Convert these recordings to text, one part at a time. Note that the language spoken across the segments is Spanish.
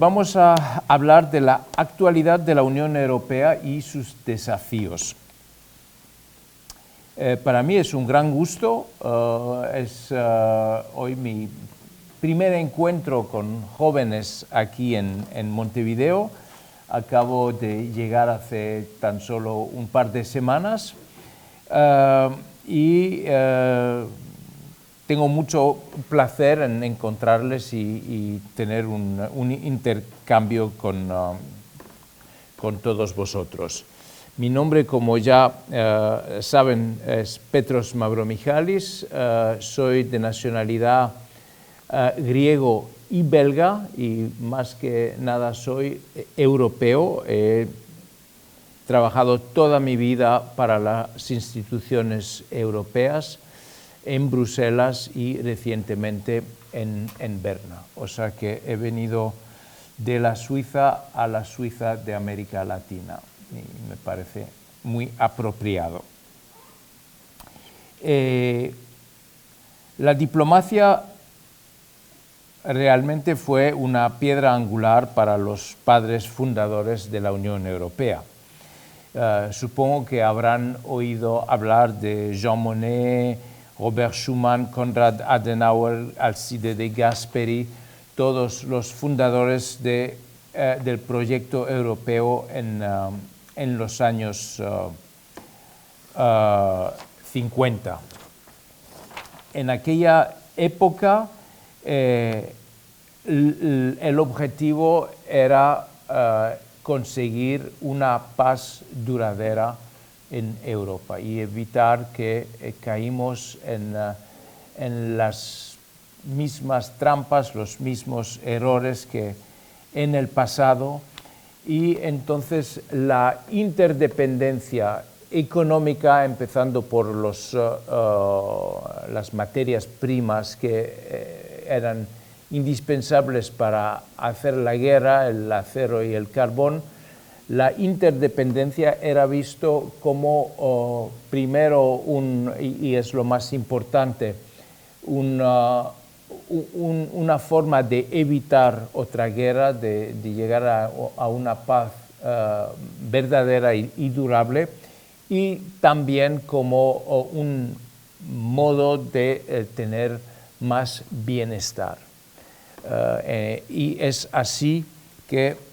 Vamos a hablar de la actualidad de la Unión Europea y sus desafíos. Para mí es un gran gusto, es hoy mi primer encuentro con jóvenes aquí en Montevideo. Acabo de llegar hace tan solo un par de semanas y tengo mucho placer en encontrarles y tener un intercambio con todos vosotros. Mi nombre, como ya saben, es Petros Mavromichalis. Soy de nacionalidad griego y belga y más que nada soy europeo. He trabajado toda mi vida para las instituciones europeas en Bruselas y recientemente en Berna. O sea que he venido de la Suiza a la Suiza de América Latina y me parece muy apropiado. La diplomacia realmente fue una piedra angular para los padres fundadores de la Unión Europea. Supongo que habrán oído hablar de Jean Monnet, Robert Schuman, Konrad Adenauer, Alcide de Gasperi, todos los fundadores del proyecto europeo en los años 50. En aquella época el objetivo era conseguir una paz duradera en Europa y evitar que caímos en las mismas trampas, los mismos errores que en el pasado, y entonces la interdependencia económica, empezando por las materias primas que eran indispensables para hacer la guerra, el acero y el carbón. La interdependencia era visto como primero, y es lo más importante, una forma de evitar otra guerra, de llegar a una paz verdadera y durable, y también como un modo de tener más bienestar. Y es así que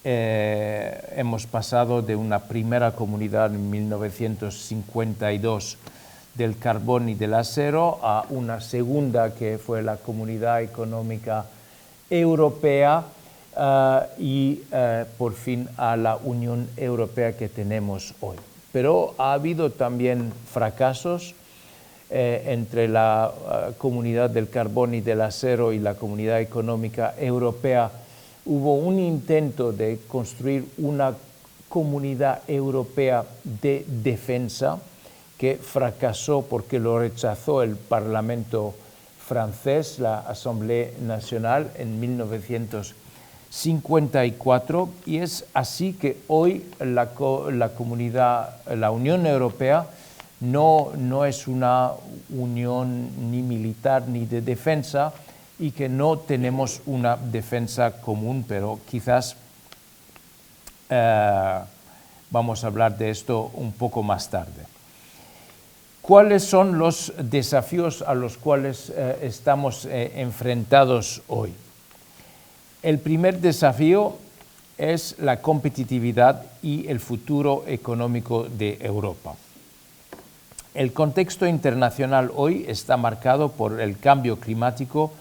hemos pasado de una primera comunidad en 1952 del carbón y del acero a una segunda que fue la Comunidad Económica Europea y por fin a la Unión Europea que tenemos hoy. Pero ha habido también fracasos entre la Comunidad del Carbón y del Acero y la Comunidad Económica Europea. Hubo un intento de construir una comunidad europea de defensa que fracasó porque lo rechazó el Parlamento francés, la Assemblée Nationale, en 1954, y es así que hoy la Unión Europea no es una unión ni militar ni de defensa, y que no tenemos una defensa común, pero quizás vamos a hablar de esto un poco más tarde. ¿Cuáles son los desafíos a los cuales estamos enfrentados hoy? El primer desafío es la competitividad y el futuro económico de Europa. El contexto internacional hoy está marcado por el cambio climático,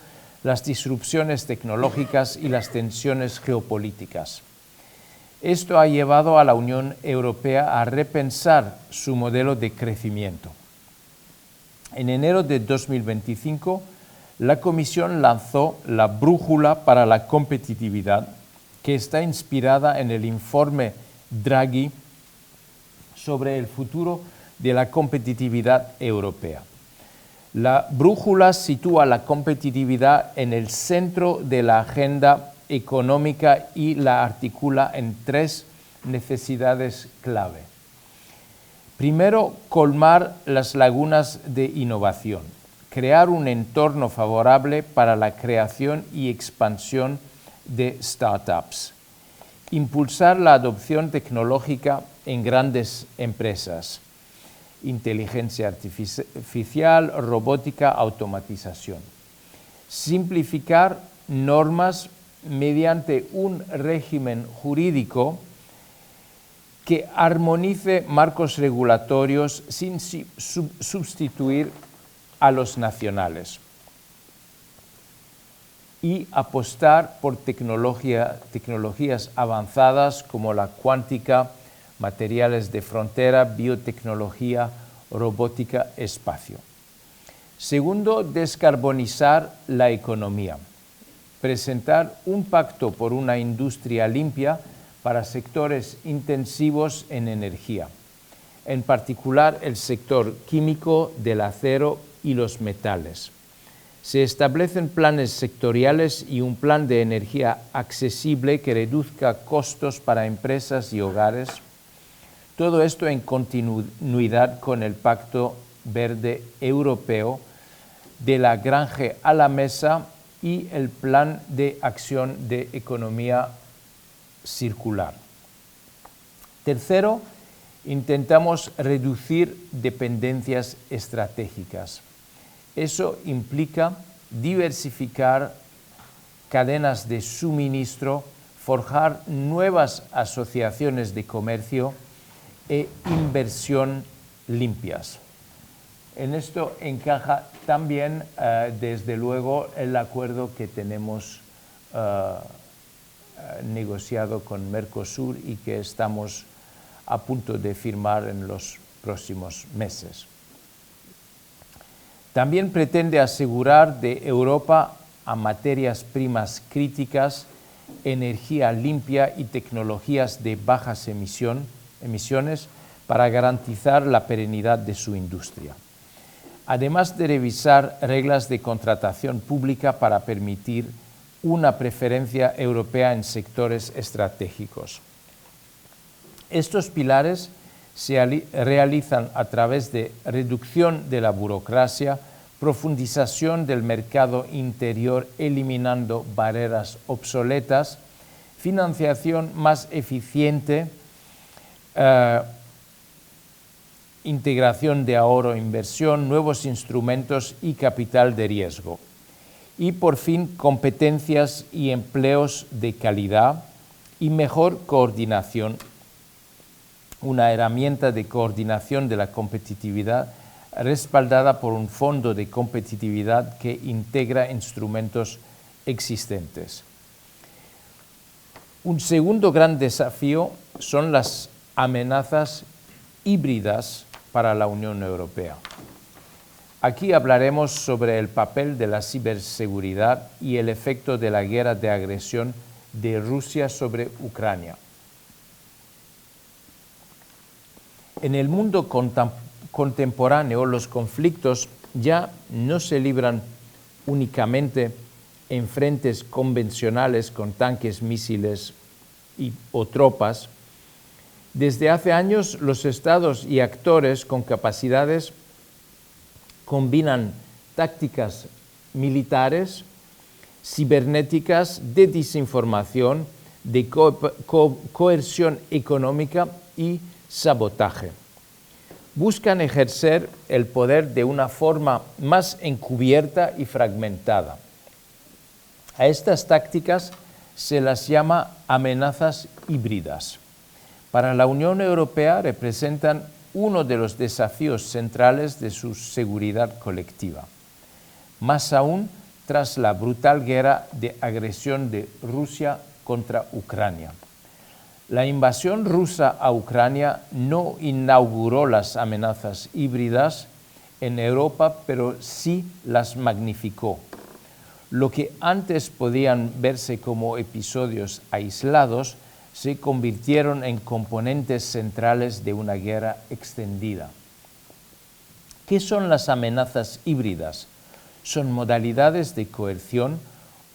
las disrupciones tecnológicas y las tensiones geopolíticas. Esto ha llevado a la Unión Europea a repensar su modelo de crecimiento. En enero de 2025, la Comisión lanzó la Brújula para la Competitividad, que está inspirada en el informe Draghi sobre el futuro de la competitividad europea. La brújula sitúa la competitividad en el centro de la agenda económica y la articula en tres necesidades clave. Primero, colmar las lagunas de innovación, crear un entorno favorable para la creación y expansión de startups. Impulsar la adopción tecnológica en grandes empresas. Inteligencia artificial, robótica, automatización. Simplificar normas mediante un régimen jurídico que armonice marcos regulatorios sin sustituir a los nacionales. Y apostar por tecnologías avanzadas como la cuántica, materiales de frontera, biotecnología, robótica, espacio. Segundo, descarbonizar la economía. Presentar un pacto por una industria limpia para sectores intensivos en energía, en particular el sector químico, del acero y los metales. Se establecen planes sectoriales y un plan de energía accesible que reduzca costos para empresas y hogares. Todo esto en continuidad con el Pacto Verde Europeo, de la granja a la mesa y el Plan de Acción de Economía Circular. Tercero, intentamos reducir dependencias estratégicas. Eso implica diversificar cadenas de suministro, forjar nuevas asociaciones de comercio e inversión limpias. En esto encaja también, desde luego, el acuerdo que tenemos negociado con Mercosur y que estamos a punto de firmar en los próximos meses. También pretende asegurar de Europa a materias primas críticas, energía limpia y tecnologías de bajas emisiones para garantizar la perenidad de su industria. Además de revisar reglas de contratación pública para permitir una preferencia europea en sectores estratégicos. Estos pilares se realizan a través de reducción de la burocracia, profundización del mercado interior eliminando barreras obsoletas, financiación más eficiente, integración de ahorro e inversión, nuevos instrumentos y capital de riesgo. Y por fin, competencias y empleos de calidad y mejor coordinación, una herramienta de coordinación de la competitividad respaldada por un fondo de competitividad que integra instrumentos existentes. Un segundo gran desafío son las amenazas híbridas para la Unión Europea. Aquí hablaremos sobre el papel de la ciberseguridad y el efecto de la guerra de agresión de Rusia sobre Ucrania. En el mundo contemporáneo, los conflictos ya no se libran únicamente en frentes convencionales con tanques, misiles o tropas. Desde hace años, los estados y actores con capacidades combinan tácticas militares, cibernéticas, de desinformación, de coerción económica y sabotaje. Buscan ejercer el poder de una forma más encubierta y fragmentada. A estas tácticas se las llama amenazas híbridas. Para la Unión Europea representan uno de los desafíos centrales de su seguridad colectiva. Más aún tras la brutal guerra de agresión de Rusia contra Ucrania. La invasión rusa a Ucrania no inauguró las amenazas híbridas en Europa, pero sí las magnificó. Lo que antes podían verse como episodios aislados, se convirtieron en componentes centrales de una guerra extendida. ¿Qué son las amenazas híbridas? Son modalidades de coerción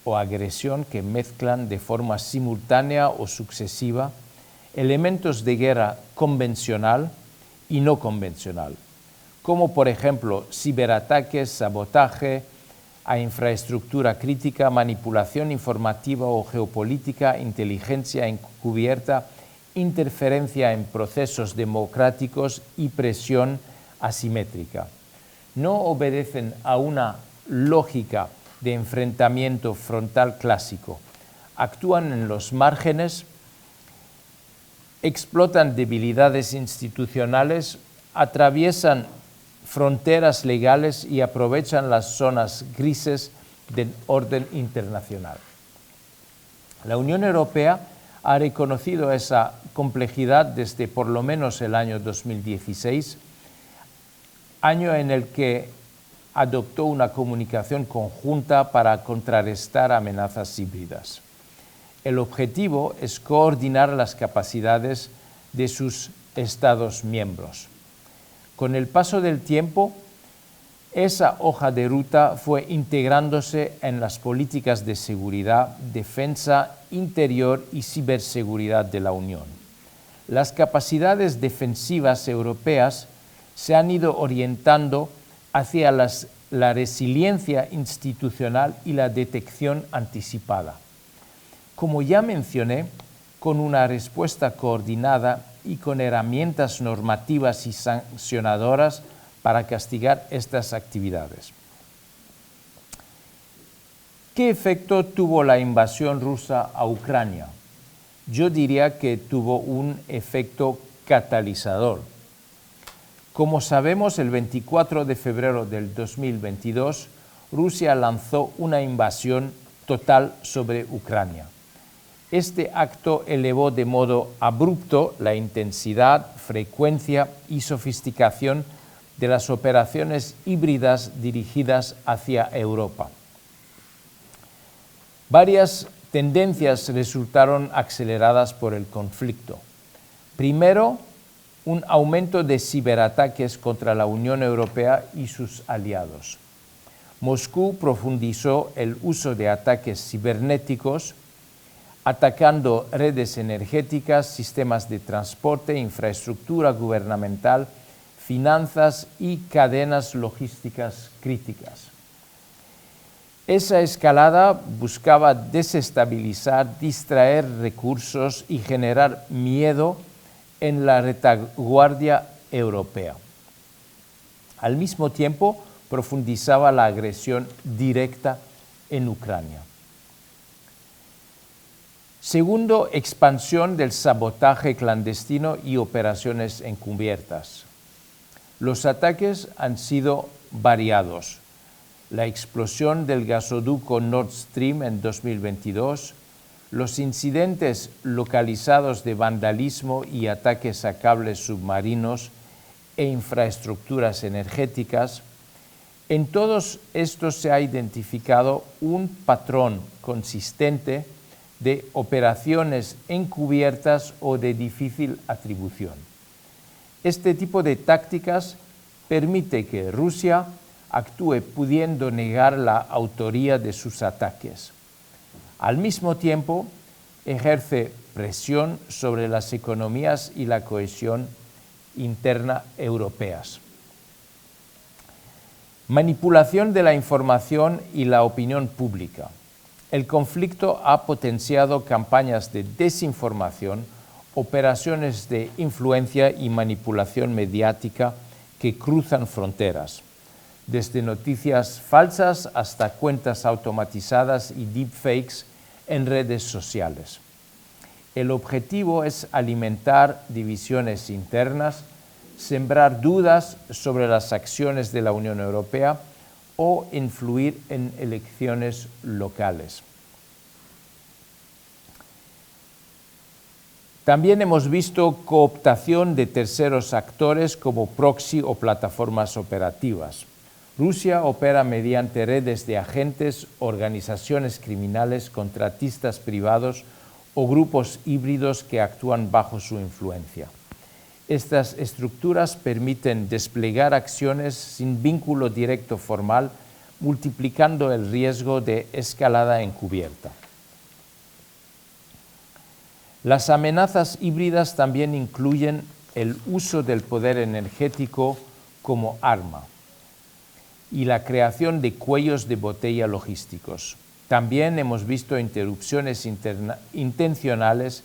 o agresión que mezclan de forma simultánea o sucesiva elementos de guerra convencional y no convencional, como por ejemplo ciberataques, sabotaje, a infraestructura crítica, manipulación informativa o geopolítica, inteligencia encubierta, interferencia en procesos democráticos y presión asimétrica. No obedecen a una lógica de enfrentamiento frontal clásico. Actúan en los márgenes, explotan debilidades institucionales, atraviesan fronteras legales y aprovechan las zonas grises del orden internacional. La Unión Europea ha reconocido esa complejidad desde por lo menos el año 2016, año en el que adoptó una comunicación conjunta para contrarrestar amenazas híbridas. El objetivo es coordinar las capacidades de sus Estados miembros. Con el paso del tiempo, esa hoja de ruta fue integrándose en las políticas de seguridad, defensa, interior y ciberseguridad de la Unión. Las capacidades defensivas europeas se han ido orientando hacia la resiliencia institucional y la detección anticipada. Como ya mencioné, con una respuesta coordinada y con herramientas normativas y sancionadoras para castigar estas actividades. ¿Qué efecto tuvo la invasión rusa a Ucrania? Yo diría que tuvo un efecto catalizador. Como sabemos, el 24 de febrero del 2022, Rusia lanzó una invasión total sobre Ucrania. Este acto elevó de modo abrupto la intensidad, frecuencia y sofisticación de las operaciones híbridas dirigidas hacia Europa. Varias tendencias resultaron aceleradas por el conflicto. Primero, un aumento de ciberataques contra la Unión Europea y sus aliados. Moscú profundizó el uso de ataques cibernéticos, atacando redes energéticas, sistemas de transporte, infraestructura gubernamental, finanzas y cadenas logísticas críticas. Esa escalada buscaba desestabilizar, distraer recursos y generar miedo en la retaguardia europea. Al mismo tiempo, profundizaba la agresión directa en Ucrania. Segundo, expansión del sabotaje clandestino y operaciones encubiertas. Los ataques han sido variados. La explosión del gasoducto Nord Stream en 2022, los incidentes localizados de vandalismo y ataques a cables submarinos e infraestructuras energéticas. En todos estos se ha identificado un patrón consistente de operaciones encubiertas o de difícil atribución. Este tipo de tácticas permite que Rusia actúe pudiendo negar la autoría de sus ataques. Al mismo tiempo, ejerce presión sobre las economías y la cohesión interna europeas. Manipulación de la información y la opinión pública. El conflicto ha potenciado campañas de desinformación, operaciones de influencia y manipulación mediática que cruzan fronteras, desde noticias falsas hasta cuentas automatizadas y deepfakes en redes sociales. El objetivo es alimentar divisiones internas, sembrar dudas sobre las acciones de la Unión Europea o influir en elecciones locales. También hemos visto cooptación de terceros actores como proxy o plataformas operativas. Rusia opera mediante redes de agentes, organizaciones criminales, contratistas privados o grupos híbridos que actúan bajo su influencia. Estas estructuras permiten desplegar acciones sin vínculo directo formal, multiplicando el riesgo de escalada encubierta. Las amenazas híbridas también incluyen el uso del poder energético como arma. y la creación de cuellos de botella logísticos. También hemos visto interrupciones intencionales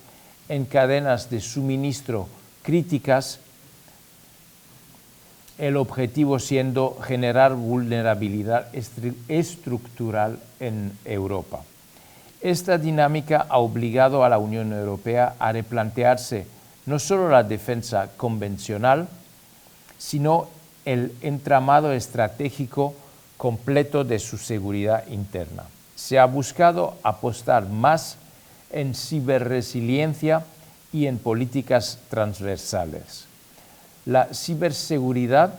en cadenas de suministro críticas, el objetivo siendo generar vulnerabilidad estructural en Europa. Esta dinámica ha obligado a la Unión Europea a replantearse no solo la defensa convencional, sino el entramado estratégico completo de su seguridad interna. Se ha buscado apostar más en ciberresiliencia y en políticas transversales. La ciberseguridad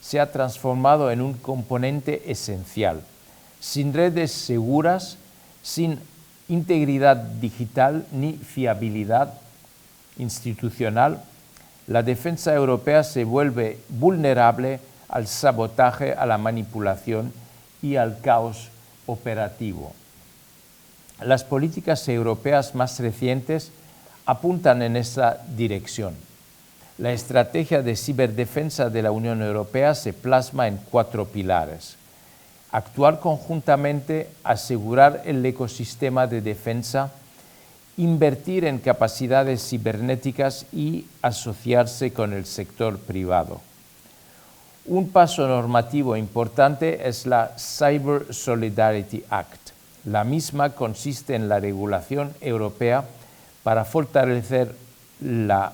se ha transformado en un componente esencial. Sin redes seguras, sin integridad digital ni fiabilidad institucional, la defensa europea se vuelve vulnerable al sabotaje, a la manipulación y al caos operativo. Las políticas europeas más recientes apuntan en esta dirección. La estrategia de ciberdefensa de la Unión Europea se plasma en 4 pilares. Actuar conjuntamente, asegurar el ecosistema de defensa, invertir en capacidades cibernéticas y asociarse con el sector privado. Un paso normativo importante es la Cyber Solidarity Act. La misma consiste en la regulación europea para fortalecer la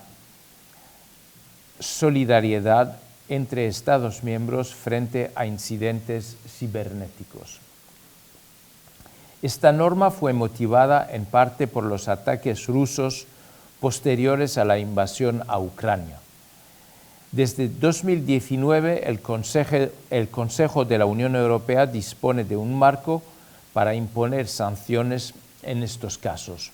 solidaridad entre Estados miembros frente a incidentes cibernéticos. Esta norma fue motivada en parte por los ataques rusos posteriores a la invasión a Ucrania. Desde 2019, el Consejo de la Unión Europea dispone de un marco para imponer sanciones en estos casos,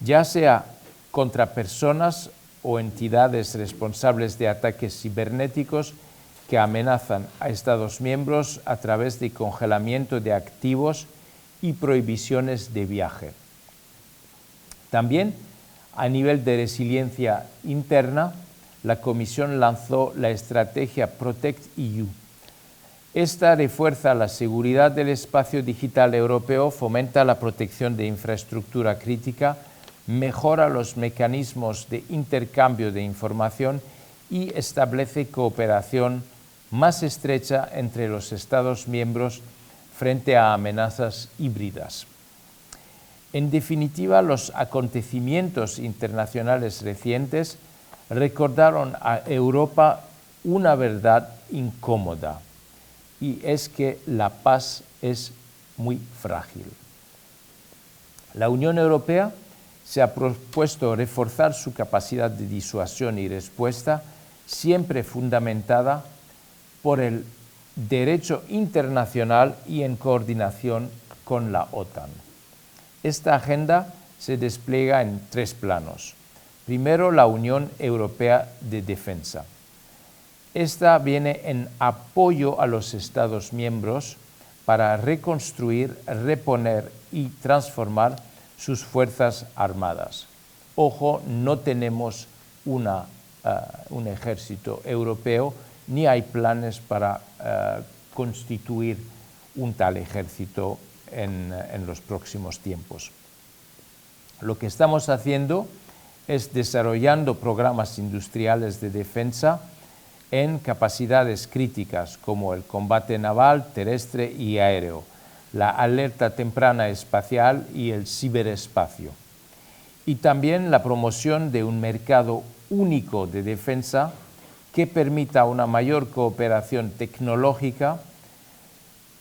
ya sea contra personas o entidades responsables de ataques cibernéticos que amenazan a Estados miembros a través de congelamiento de activos y prohibiciones de viaje. También, a nivel de resiliencia interna, la Comisión lanzó la estrategia Protect-EU. Esta refuerza la seguridad del espacio digital europeo, fomenta la protección de infraestructura crítica, mejora los mecanismos de intercambio de información y establece cooperación más estrecha entre los Estados miembros frente a amenazas híbridas. En definitiva, los acontecimientos internacionales recientes recordaron a Europa una verdad incómoda, y es que la paz es muy frágil. La Unión Europea se ha propuesto reforzar su capacidad de disuasión y respuesta, siempre fundamentada por el derecho internacional y en coordinación con la OTAN. Esta agenda se despliega en 3 planos. Primero, la Unión Europea de Defensa. Esta viene en apoyo a los Estados miembros para reconstruir, reponer y transformar sus fuerzas armadas. Ojo, no tenemos un ejército europeo, ni hay planes para constituir un tal ejército en los próximos tiempos. Lo que estamos haciendo es desarrollando programas industriales de defensa en capacidades críticas como el combate naval, terrestre y aéreo, la alerta temprana espacial y el ciberespacio. Y también la promoción de un mercado único de defensa que permita una mayor cooperación tecnológica,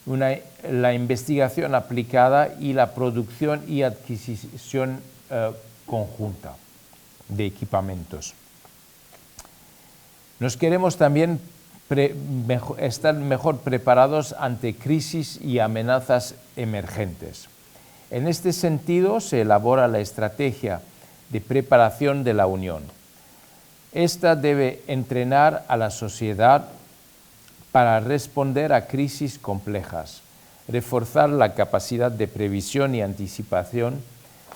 la investigación aplicada y la producción y adquisición conjunta de equipamientos. Nos queremos también estar mejor preparados ante crisis y amenazas emergentes. En este sentido, se elabora la estrategia de preparación de la Unión. Esta debe entrenar a la sociedad para responder a crisis complejas, reforzar la capacidad de previsión y anticipación,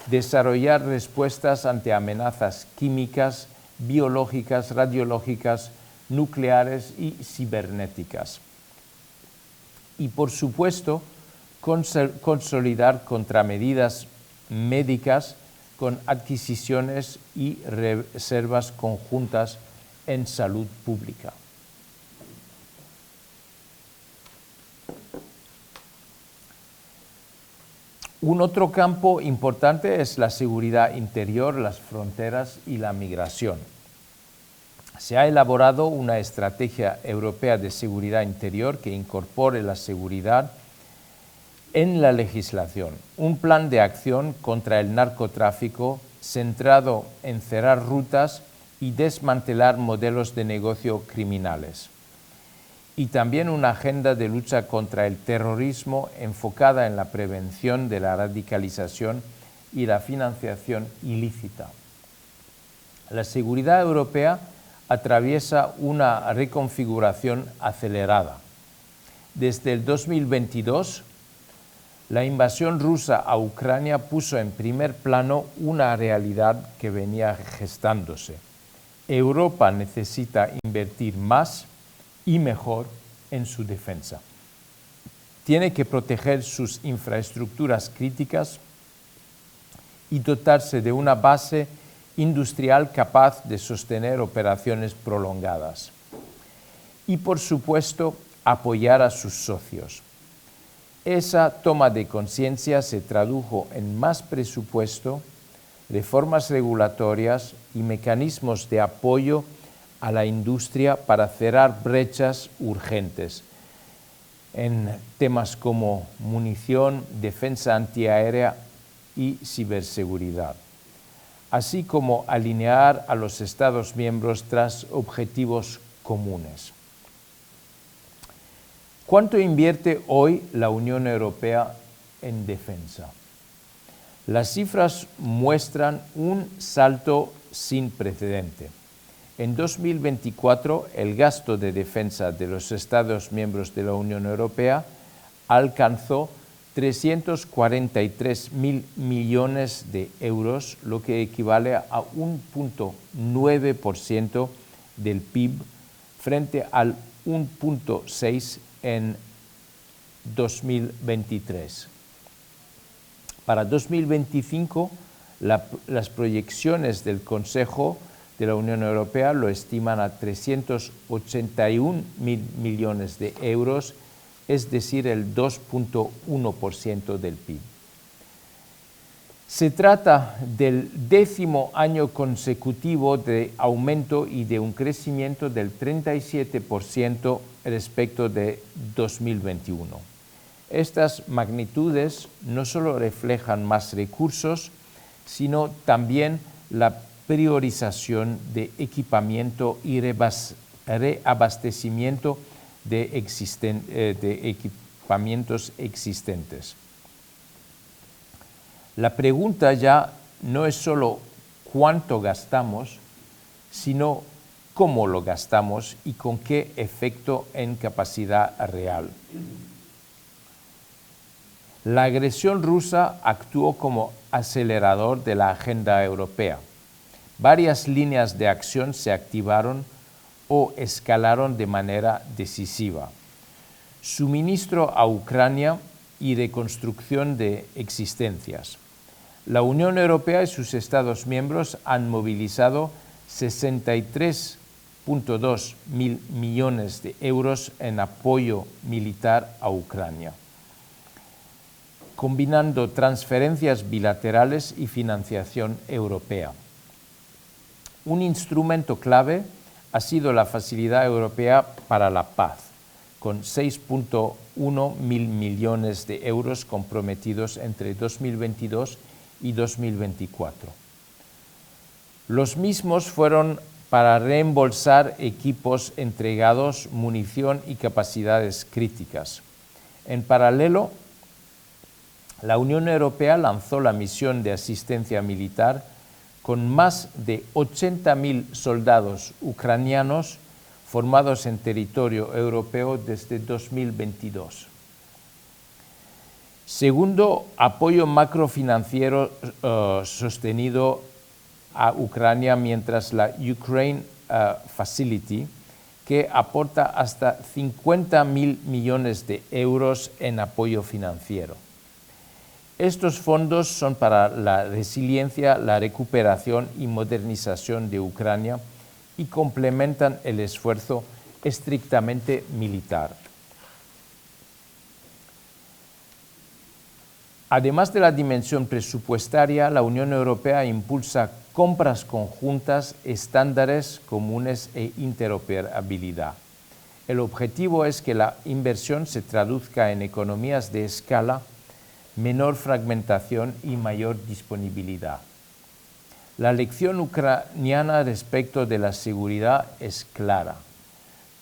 desarrollar respuestas ante amenazas químicas, biológicas, radiológicas, nucleares y cibernéticas. Y, por supuesto, consolidar contramedidas médicas con adquisiciones y reservas conjuntas en salud pública. Un otro campo importante es la seguridad interior, las fronteras y la migración. Se ha elaborado una estrategia europea de seguridad interior que incorpore la seguridad en la legislación, un plan de acción contra el narcotráfico centrado en cerrar rutas y desmantelar modelos de negocio criminales. Y también una agenda de lucha contra el terrorismo enfocada en la prevención de la radicalización y la financiación ilícita. La seguridad europea atraviesa una reconfiguración acelerada. Desde el 2022, la invasión rusa a Ucrania puso en primer plano una realidad que venía gestándose. Europa necesita invertir más y mejor en su defensa. Tiene que proteger sus infraestructuras críticas y dotarse de una base industrial capaz de sostener operaciones prolongadas. Y, por supuesto, apoyar a sus socios. Esa toma de conciencia se tradujo en más presupuesto, reformas regulatorias y mecanismos de apoyo a la industria para cerrar brechas urgentes en temas como munición, defensa antiaérea y ciberseguridad, así como alinear a los Estados miembros tras objetivos comunes. ¿Cuánto invierte hoy la Unión Europea en defensa? Las cifras muestran un salto sin precedente. En 2024, el gasto de defensa de los Estados miembros de la Unión Europea alcanzó 343.000 millones de euros, lo que equivale a 1,9% del PIB frente al 1,6% en 2023. Para 2025, las proyecciones del Consejo de la Unión Europea lo estiman a 381.000 millones de euros, es decir, el 2,1% del PIB. Se trata del 10º año consecutivo de aumento y de un crecimiento del 37% respecto de 2021. Estas magnitudes no solo reflejan más recursos, sino también la priorización de equipamiento y reabastecimiento de equipamientos existentes. La pregunta ya no es solo cuánto gastamos, sino cómo lo gastamos y con qué efecto en capacidad real. La agresión rusa actuó como acelerador de la agenda europea. Varias líneas de acción se activaron o escalaron de manera decisiva. Suministro a Ucrania y reconstrucción de existencias. La Unión Europea y sus Estados miembros han movilizado 63,2 mil millones de euros en apoyo militar a Ucrania, combinando transferencias bilaterales y financiación europea. Un instrumento clave ha sido la Facilidad Europea para la Paz, con 6,1 mil millones de euros comprometidos entre 2022 y 2024. Los mismos fueron para reembolsar equipos entregados, munición y capacidades críticas. En paralelo, la Unión Europea lanzó la misión de asistencia militar con más de 80.000 soldados ucranianos formados en territorio europeo desde 2022. Segundo, apoyo macrofinanciero sostenido a Ucrania mientras la Ukraine Facility que aporta hasta 50.000 millones de euros en apoyo financiero. Estos fondos son para la resiliencia, la recuperación y modernización de Ucrania y complementan el esfuerzo estrictamente militar. Además de la dimensión presupuestaria, la Unión Europea impulsa compras conjuntas, estándares comunes e interoperabilidad. El objetivo es que la inversión se traduzca en economías de escala, menor fragmentación y mayor disponibilidad. La lección ucraniana respecto de la seguridad es clara.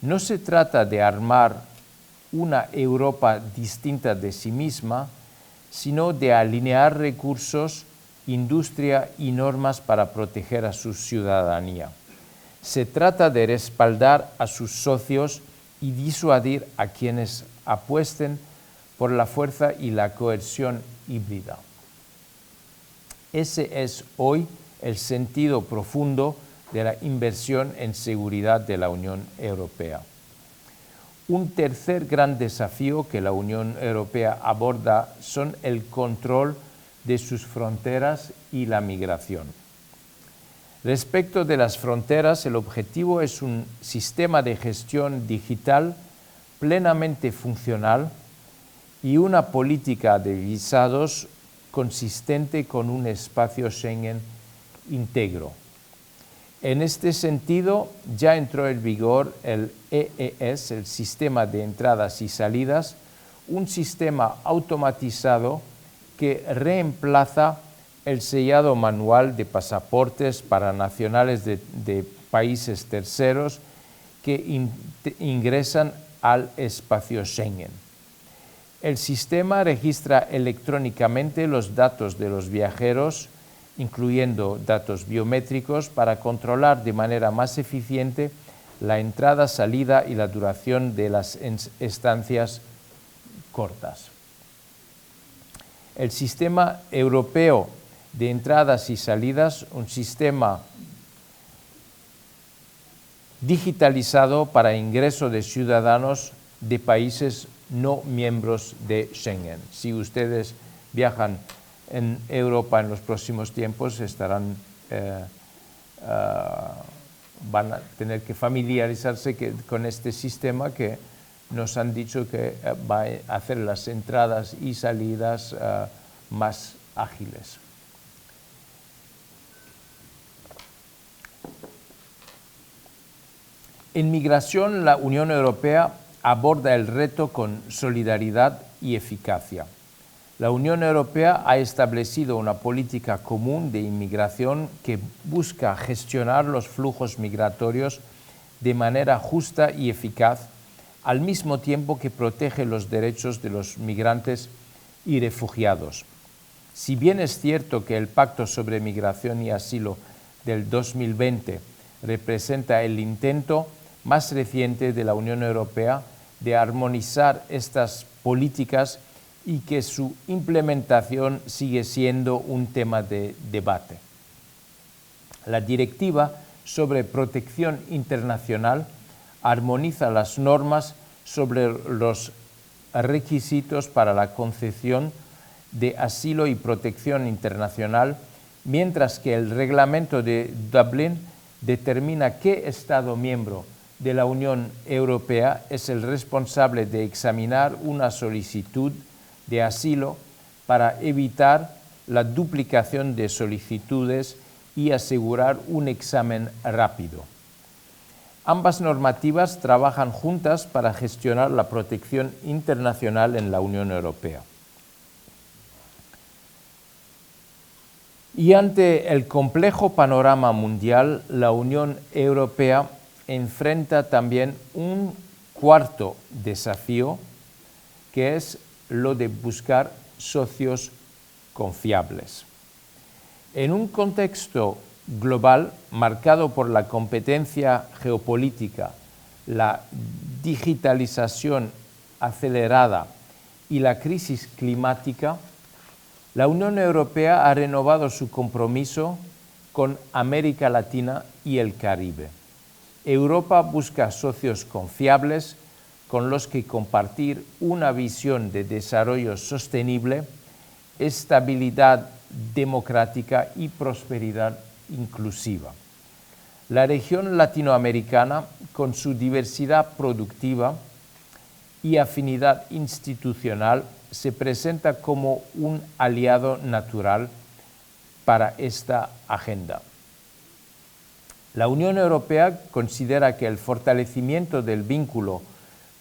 No se trata de armar una Europa distinta de sí misma, sino de alinear recursos, industria y normas para proteger a su ciudadanía. Se trata de respaldar a sus socios y disuadir a quienes apuesten por la fuerza y la coerción híbrida. Ese es hoy el sentido profundo de la inversión en seguridad de la Unión Europea. Un tercer gran desafío que la Unión Europea aborda son el control de sus fronteras y la migración. Respecto de las fronteras, el objetivo es un sistema de gestión digital plenamente funcional y una política de visados consistente con un espacio Schengen íntegro. En este sentido, ya entró en vigor el EES, el Sistema de Entradas y Salidas, un sistema automatizado que reemplaza el sellado manual de pasaportes para nacionales de países terceros que ingresan al espacio Schengen. El sistema registra electrónicamente los datos de los viajeros, incluyendo datos biométricos, para controlar de manera más eficiente la entrada, salida y la duración de las estancias cortas. El Sistema Europeo de Entradas y Salidas, un sistema digitalizado para ingreso de ciudadanos de países no miembros de Schengen. Si ustedes viajan en Europa en los próximos tiempos, van a tener que familiarizarse con este sistema que nos han dicho que va a hacer las entradas y salidas más ágiles. En migración, la Unión Europea aborda el reto con solidaridad y eficacia. La Unión Europea ha establecido una política común de inmigración que busca gestionar los flujos migratorios de manera justa y eficaz, al mismo tiempo que protege los derechos de los migrantes y refugiados. Si bien es cierto que el Pacto sobre Migración y Asilo del 2020 representa el intento más reciente de la Unión Europea de armonizar estas políticas y que su implementación sigue siendo un tema de debate. La Directiva sobre Protección Internacional armoniza las normas sobre los requisitos para la concesión de asilo y protección internacional, mientras que el Reglamento de Dublín determina qué Estado miembro de la Unión Europea es el responsable de examinar una solicitud de asilo para evitar la duplicación de solicitudes y asegurar un examen rápido. Ambas normativas trabajan juntas para gestionar la protección internacional en la Unión Europea. Y ante el complejo panorama mundial, la Unión Europea enfrenta también un cuarto desafío, que es lo de buscar socios confiables. En un contexto global marcado por la competencia geopolítica, la digitalización acelerada y la crisis climática, la Unión Europea ha renovado su compromiso con América Latina y el Caribe. Europa busca socios confiables con los que compartir una visión de desarrollo sostenible, estabilidad democrática y prosperidad inclusiva. La región latinoamericana, con su diversidad productiva y afinidad institucional, se presenta como un aliado natural para esta agenda. La Unión Europea considera que el fortalecimiento del vínculo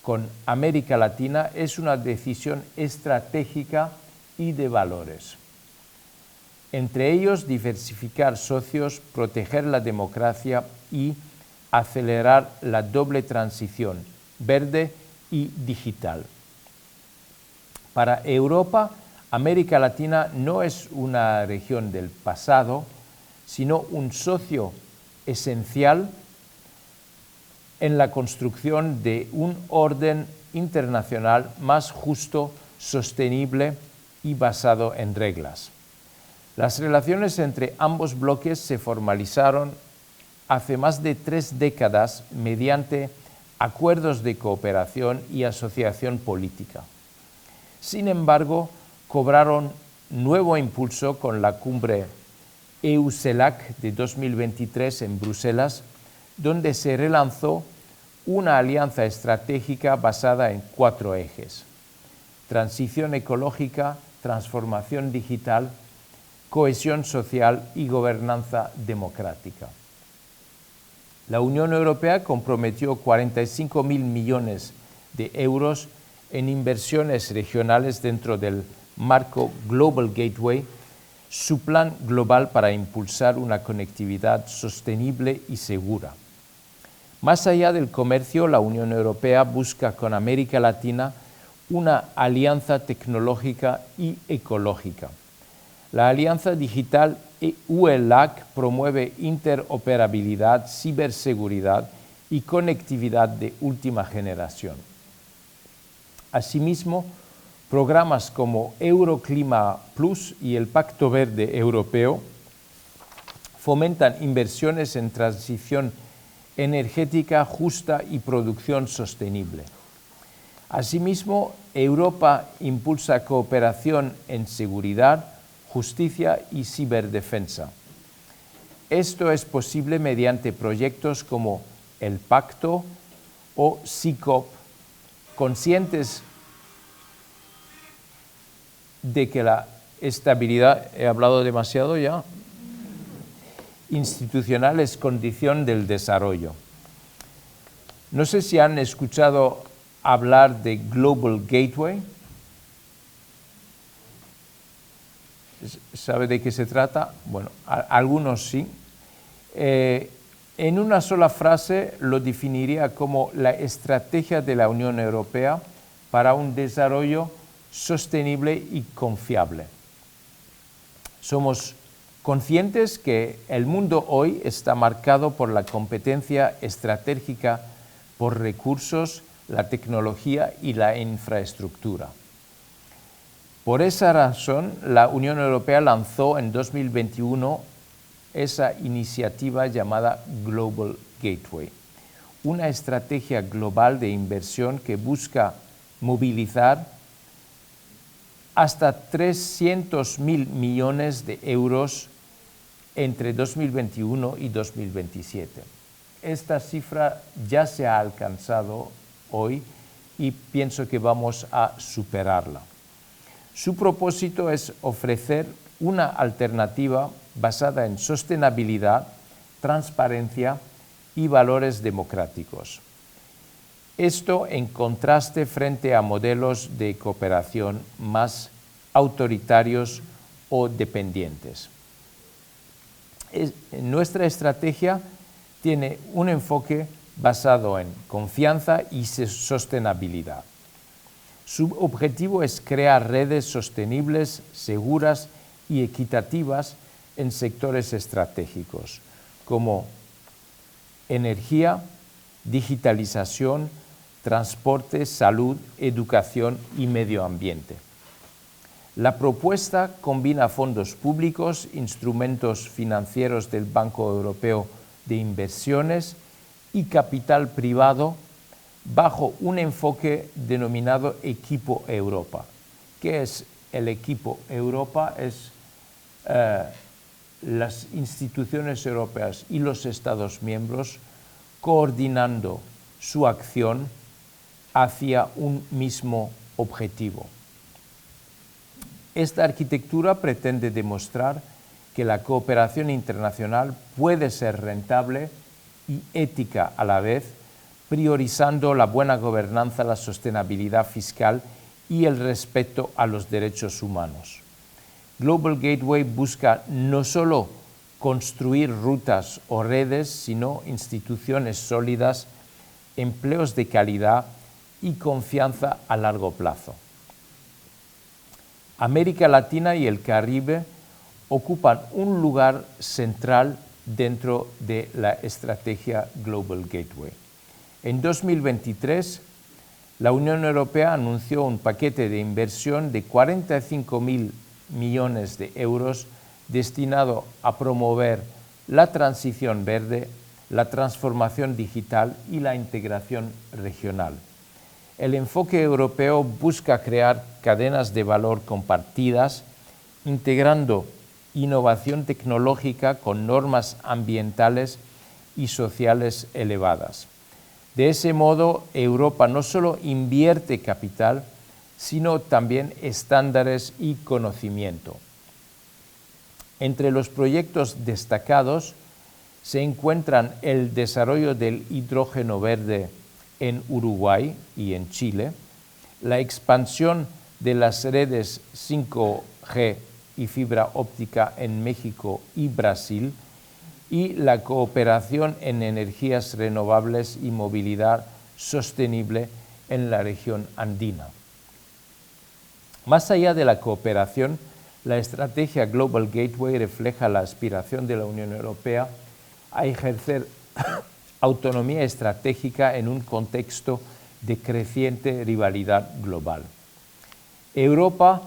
con América Latina es una decisión estratégica y de valores. Entre ellos, diversificar socios, proteger la democracia y acelerar la doble transición verde y digital. Para Europa, América Latina no es una región del pasado, sino un socio esencial en la construcción de un orden internacional más justo, sostenible y basado en reglas. Las relaciones entre ambos bloques se formalizaron hace más de 3 décadas mediante acuerdos de cooperación y asociación política. Sin embargo, cobraron nuevo impulso con la cumbre EU-CELAC de 2023 en Bruselas, donde se relanzó una alianza estratégica basada en 4 ejes: transición ecológica, transformación digital, cohesión social y gobernanza democrática. La Unión Europea comprometió 45.000 millones de euros en inversiones regionales dentro del marco Global Gateway, su plan global para impulsar una conectividad sostenible y segura. Más allá del comercio, la Unión Europea busca con América Latina una alianza tecnológica y ecológica. La Alianza Digital UE-LAC promueve interoperabilidad, ciberseguridad y conectividad de última generación. Asimismo, programas como Euroclima Plus y el Pacto Verde Europeo fomentan inversiones en transición energética justa y producción sostenible. Asimismo, Europa impulsa cooperación en seguridad, justicia y ciberdefensa. Esto es posible mediante proyectos como el Pacto o CICOP, conscientes de que la estabilidad, he hablado demasiado ya, institucional es condición del desarrollo. No sé si han escuchado hablar de Global Gateway. ¿Sabe de qué se trata? Bueno, algunos sí. En una sola frase lo definiría como la estrategia de la Unión Europea para un desarrollo sostenible y confiable. Somos conscientes que el mundo hoy está marcado por la competencia estratégica por recursos, la tecnología y la infraestructura. Por esa razón, la Unión Europea lanzó en 2021 esa iniciativa llamada Global Gateway, una estrategia global de inversión que busca movilizar hasta 300.000 millones de euros entre 2021 y 2027. Esta cifra ya se ha alcanzado hoy y pienso que vamos a superarla. Su propósito es ofrecer una alternativa basada en sostenibilidad, transparencia y valores democráticos. Esto en contraste frente a modelos de cooperación más autoritarios o dependientes. Nuestra estrategia tiene un enfoque basado en confianza y sostenibilidad. Su objetivo es crear redes sostenibles, seguras y equitativas en sectores estratégicos como energía, digitalización, transporte, salud, educación y medio ambiente. La propuesta combina fondos públicos, instrumentos financieros del Banco Europeo de Inversiones y capital privado bajo un enfoque denominado Equipo Europa. ¿Qué es el Equipo Europa? Es las instituciones europeas y los Estados miembros coordinando su acción hacia un mismo objetivo. Esta arquitectura pretende demostrar que la cooperación internacional puede ser rentable y ética a la vez, priorizando la buena gobernanza, la sostenibilidad fiscal y el respeto a los derechos humanos. Global Gateway busca no solo construir rutas o redes, sino instituciones sólidas, empleos de calidad y confianza a largo plazo. América Latina y el Caribe ocupan un lugar central dentro de la estrategia Global Gateway. En 2023, la Unión Europea anunció un paquete de inversión de 45.000 millones de euros destinado a promover la transición verde, la transformación digital y la integración regional. El enfoque europeo busca crear cadenas de valor compartidas, integrando innovación tecnológica con normas ambientales y sociales elevadas. De ese modo, Europa no solo invierte capital, sino también estándares y conocimiento. Entre los proyectos destacados se encuentran el desarrollo del hidrógeno verde en Uruguay y en Chile, la expansión de las redes 5G y fibra óptica en México y Brasil, y la cooperación en energías renovables y movilidad sostenible en la región andina. Más allá de la cooperación, la estrategia Global Gateway refleja la aspiración de la Unión Europea a ejercer autonomía estratégica en un contexto de creciente rivalidad global. Europa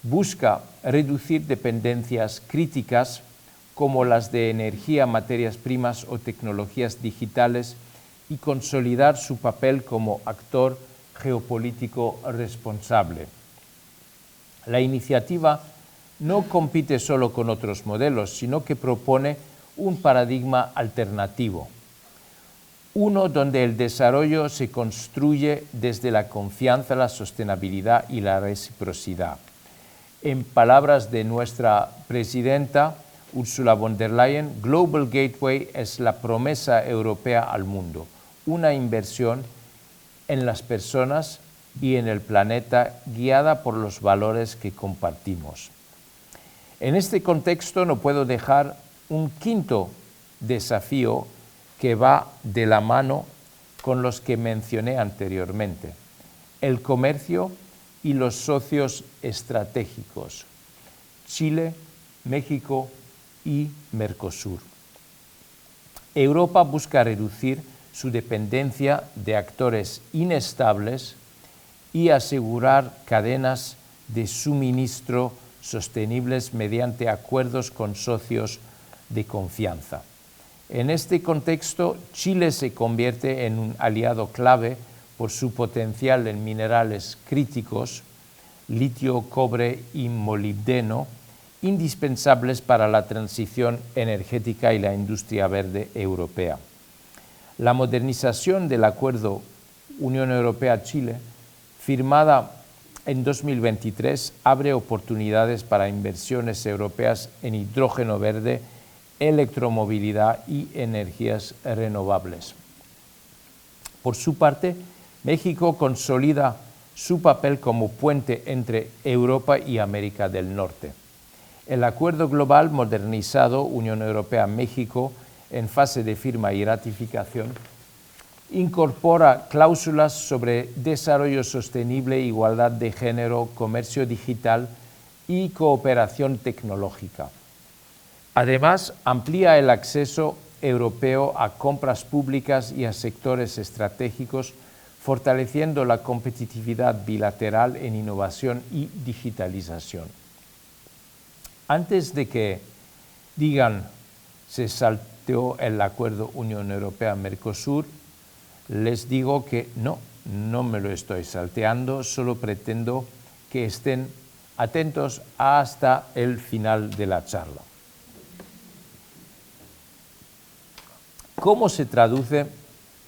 busca reducir dependencias críticas como las de energía, materias primas o tecnologías digitales y consolidar su papel como actor geopolítico responsable. La iniciativa no compite solo con otros modelos, sino que propone un paradigma alternativo, uno donde el desarrollo se construye desde la confianza, la sostenibilidad y la reciprocidad. En palabras de nuestra presidenta Ursula von der Leyen, Global Gateway es la promesa europea al mundo, una inversión en las personas y en el planeta guiada por los valores que compartimos. En este contexto no puedo dejar un quinto desafío que va de la mano con los que mencioné anteriormente: el comercio y los socios estratégicos, Chile, México y Mercosur. Europa busca reducir su dependencia de actores inestables y asegurar cadenas de suministro sostenibles mediante acuerdos con socios de confianza. En este contexto, Chile se convierte en un aliado clave por su potencial en minerales críticos, litio, cobre y molibdeno, indispensables para la transición energética y la industria verde europea. La modernización del Acuerdo Unión Europea-Chile, firmada en 2023, abre oportunidades para inversiones europeas en hidrógeno verde, electromovilidad y energías renovables. Por su parte, México consolida su papel como puente entre Europa y América del Norte. El Acuerdo Global modernizado Unión Europea-México, en fase de firma y ratificación, incorpora cláusulas sobre desarrollo sostenible, igualdad de género, comercio digital y cooperación tecnológica. Además, amplía el acceso europeo a compras públicas y a sectores estratégicos, fortaleciendo la competitividad bilateral en innovación y digitalización. Antes de que digan se planteó el acuerdo Unión Europea-Mercosur, les digo que no me lo estoy salteando, solo pretendo que estén atentos hasta el final de la charla. ¿Cómo se traduce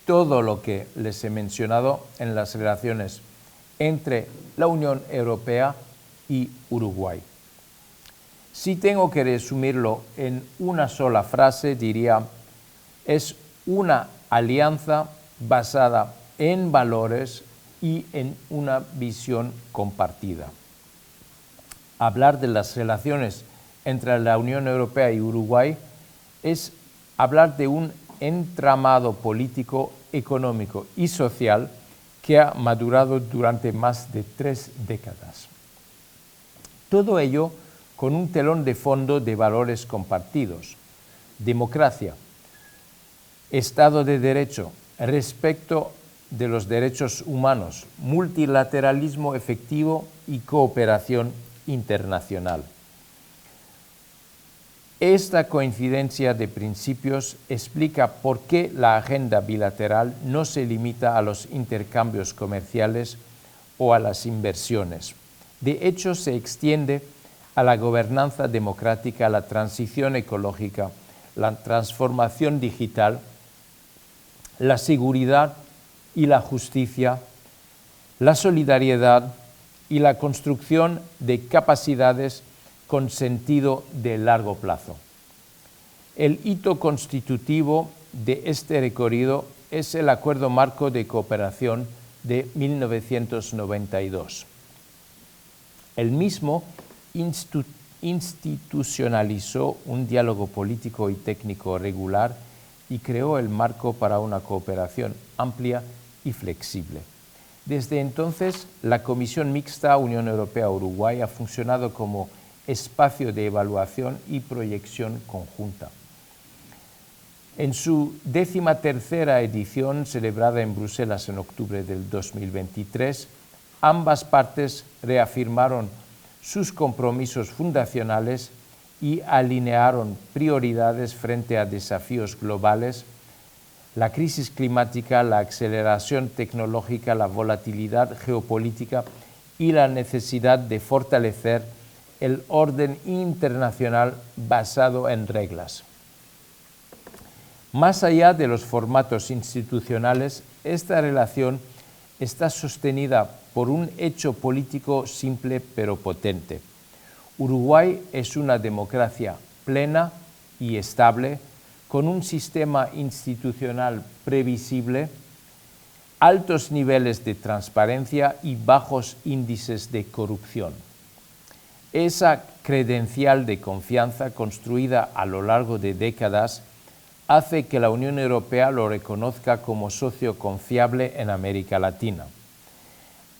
todo lo que les he mencionado en las relaciones entre la Unión Europea y Uruguay? Si tengo que resumirlo en una sola frase, diría, es una alianza basada en valores y en una visión compartida. Hablar de las relaciones entre la Unión Europea y Uruguay es hablar de un entramado político, económico y social que ha madurado durante más de 3 décadas. Todo ello con un telón de fondo de valores compartidos: democracia, Estado de Derecho, respeto de los derechos humanos, multilateralismo efectivo y cooperación internacional. Esta coincidencia de principios explica por qué la agenda bilateral no se limita a los intercambios comerciales o a las inversiones. De hecho, se extiende a la gobernanza democrática, la transición ecológica, la transformación digital, la seguridad y la justicia, la solidaridad y la construcción de capacidades con sentido de largo plazo. El hito constitutivo de este recorrido es el Acuerdo Marco de Cooperación de 1992. El mismo institucionalizó un diálogo político y técnico regular y creó el marco para una cooperación amplia y flexible. Desde entonces, la Comisión Mixta Unión Europea-Uruguay ha funcionado como espacio de evaluación y proyección conjunta. En su 13ª edición, celebrada en Bruselas en octubre del 2023, ambas partes reafirmaron sus compromisos fundacionales y alinearon prioridades frente a desafíos globales: la crisis climática, la aceleración tecnológica, la volatilidad geopolítica y la necesidad de fortalecer el orden internacional basado en reglas. Más allá de los formatos institucionales, esta relación está sostenida por un hecho político simple pero potente. Uruguay es una democracia plena y estable, con un sistema institucional previsible, altos niveles de transparencia y bajos índices de corrupción. Esa credencial de confianza construida a lo largo de décadas hace que la Unión Europea lo reconozca como socio confiable en América Latina.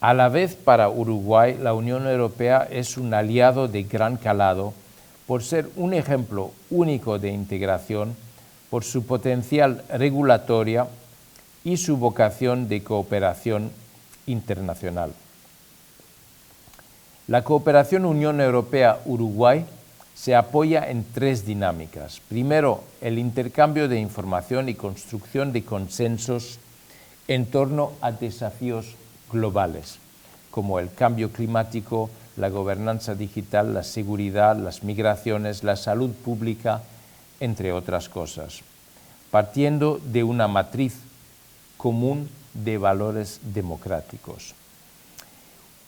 A la vez, para Uruguay, la Unión Europea es un aliado de gran calado por ser un ejemplo único de integración, por su potencial regulatoria y su vocación de cooperación internacional. La cooperación Unión Europea-Uruguay se apoya en 3 dinámicas. Primero, el intercambio de información y construcción de consensos en torno a desafíos globales, como el cambio climático, la gobernanza digital, la seguridad, las migraciones, la salud pública, entre otras cosas, partiendo de una matriz común de valores democráticos.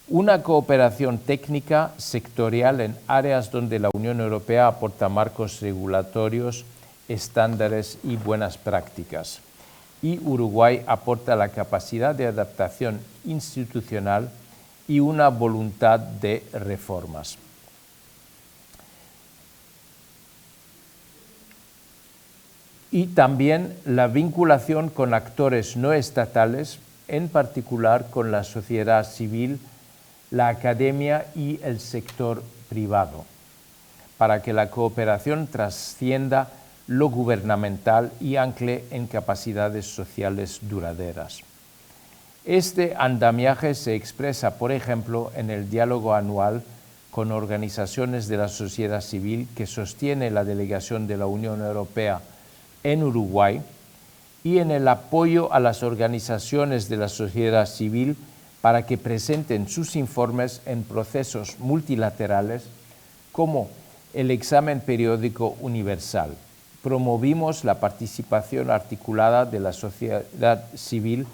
Una cooperación técnica sectorial en áreas donde la Unión Europea aporta marcos regulatorios, estándares y buenas prácticas. Y Uruguay aporta la capacidad de adaptación institucional y una voluntad de reformas. Y también la vinculación con actores no estatales, en particular con la sociedad civil, la academia y el sector privado, para que la cooperación trascienda lo gubernamental y ancle en capacidades sociales duraderas. Este andamiaje se expresa, por ejemplo, en el diálogo anual con organizaciones de la sociedad civil que sostiene la delegación de la Unión Europea en Uruguay y en el apoyo a las organizaciones de la sociedad civil para que presenten sus informes en procesos multilaterales como el examen periódico universal. Promovimos la participación articulada de la sociedad civil